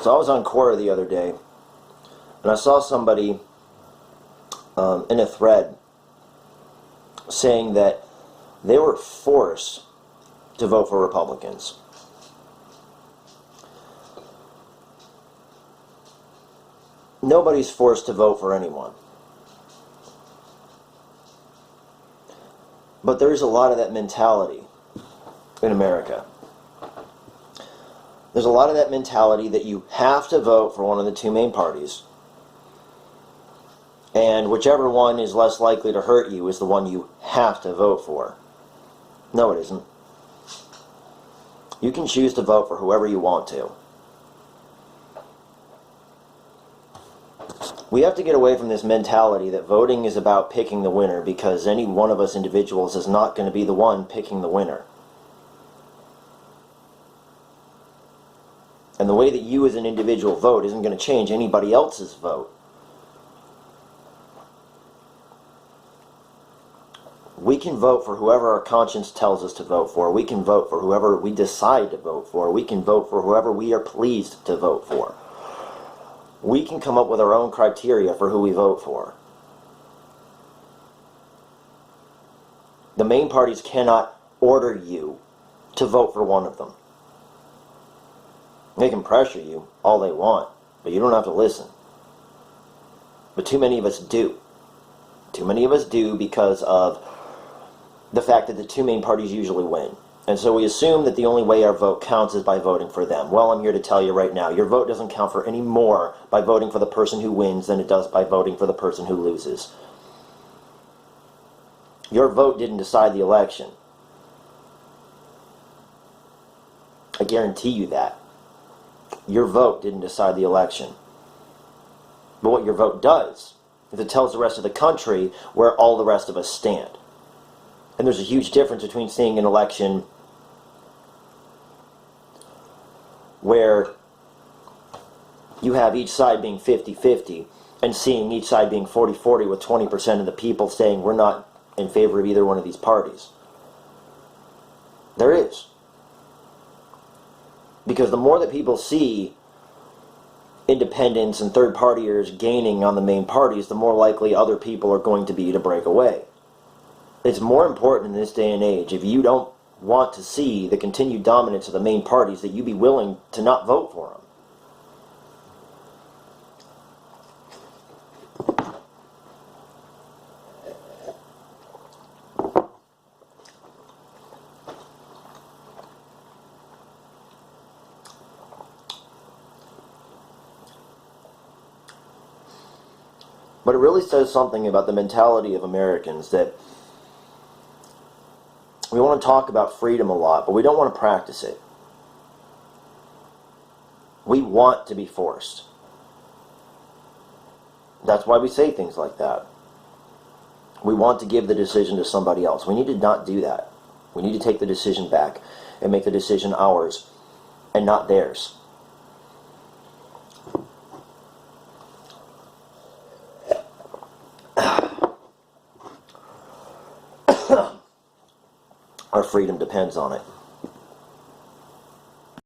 So I was on Quora the other day, and I saw somebody in a thread saying that they were forced to vote for Republicans. Nobody's forced to vote for anyone. But there is a lot of that mentality in America. There's a lot of that mentality that you have to vote for one of the two main parties. And whichever one is less likely to hurt you is the one you have to vote for. No, it isn't. You can choose to vote for whoever you want to. We have to get away from this mentality that voting is about picking the winner, because any one of us individuals is not going to be the one picking the winner. And the way that you as an individual vote isn't going to change anybody else's vote. We can vote for whoever our conscience tells us to vote for. We can vote for whoever we decide to vote for. We can vote for whoever we are pleased to vote for. We can come up with our own criteria for who we vote for. The main parties cannot order you to vote for one of them. They can pressure you all they want, but you don't have to listen. But too many of us do. Too many of us do because of the fact that the two main parties usually win. And so we assume that the only way our vote counts is by voting for them. Well, I'm here to tell you right now, your vote doesn't count for any more by voting for the person who wins than it does by voting for the person who loses. Your vote didn't decide the election. I guarantee you that. Your vote didn't decide the election. But what your vote does is it tells the rest of the country where all the rest of us stand. And there's a huge difference between seeing an election where you have each side being 50-50 and seeing each side being 40-40 with 20% of the people saying we're not in favor of either one of these parties. There is. Because the more that people see independents and third-partiers gaining on the main parties, the more likely other people are going to be to break away. It's more important in this day and age, if you don't want to see the continued dominance of the main parties, that you be willing to not vote for them. But it really says something about the mentality of Americans that we want to talk about freedom a lot, but we don't want to practice it. We want to be forced. That's why we say things like that. We want to give the decision to somebody else. We need to not do that. We need to take the decision back and make the decision ours and not theirs. Our freedom depends on it.